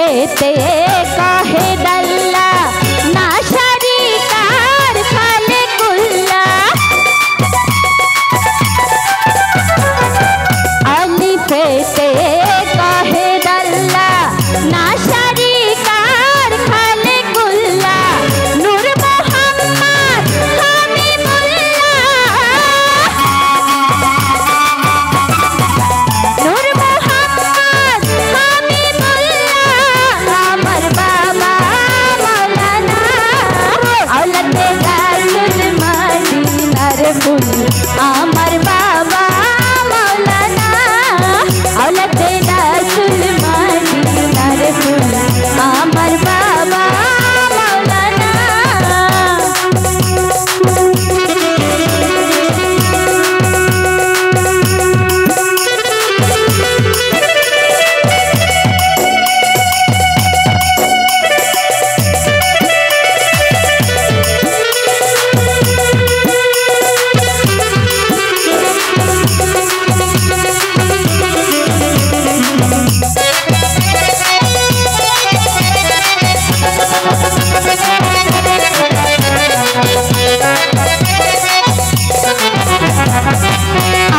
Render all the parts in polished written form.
पेते काहे डल्ला ना शरीकार खाले कुल्ला अली पेते काहे डल्ला ना शरीकार खाले कुल्ला नूर मोहम्मद हमीदुल्लाह नूर मोहम्मद हमीदुल्लाह अमर बाबा मौलाना औलद रसूल मदीनार फूल अमर बाबा मौलाना औलद रसूल मदीनार फूल अमर बाबा मौलाना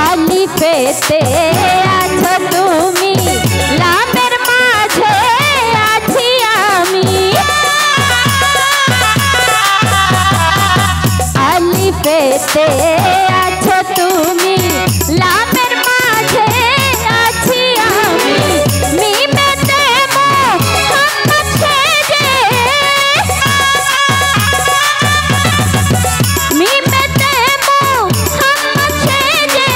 आली पेते आछो तुमी लामेर माझे आछि आमी आली पेते आछो तुमी लामेर माझे आछि आमी मिमेते मोहम्मद सेजे मिमेते मोहम्मद सेजे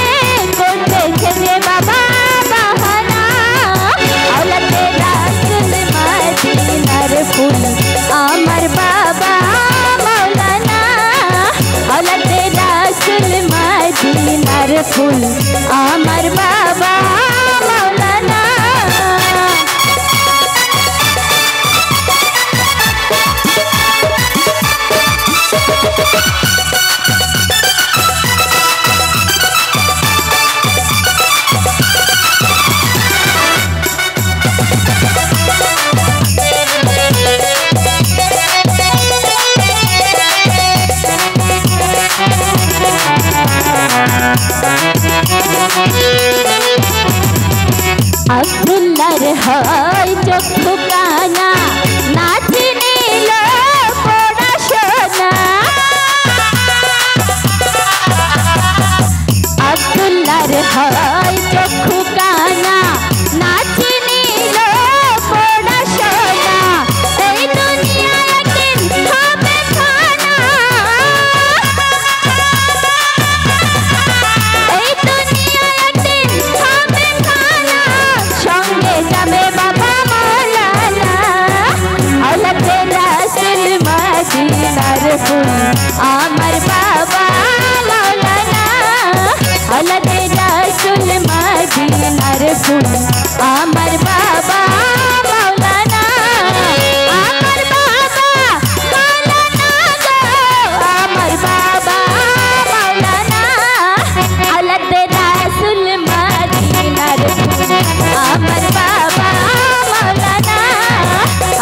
कोटे खेजे बाबा बहाना औलद रसूल मदीनार फूल अमर बाबा मौलाना औलद रसूल मदीनार फूल अमर बाबा मौलाना अब्दुल्लार হয় চক্ষু কানা নাচি নীল পড়াশোনা আব্দুল্লার হয় চক্ষু কানা নাচি নীল পড়াশোনা এই দুনিয়া একদিন হবে খানা এই দুনিয়া একদিন হবে খানা সঙ্গে যাবে বাবা মৌলানা औलद रसूल मदीनार फूल अमर बाबा मौलाना औलद रसूल मदीनार फूल अमर बाबा मौलाना अमर बाबा मौलाना गो अमर बाबा मौलाना औलद रसूल मदीनार फूल अमर बाबा मौलाना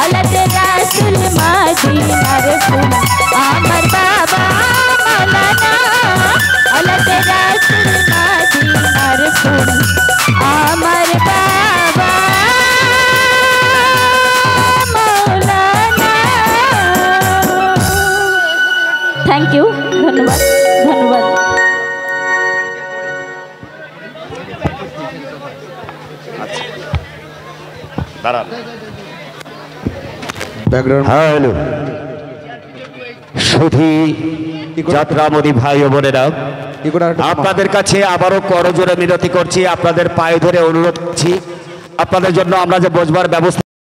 औलद रसूल मदीनार फूल अमर बाबा मौलाना औलद रसूल मदीनार फूल अमर बाबा मौलाना। थैंक यू धन्यवाद धन्यवाद। হ্যালো সুধী যাত্রামণি ভাই ও বোনেরা, আপনাদের কাছে আবারও করজোড়ে মিনতি করছি, আপনাদের পায়ে ধরে অনুরোধ করছি, আপনাদের জন্য আমরা যে বসবার ব্যবস্থা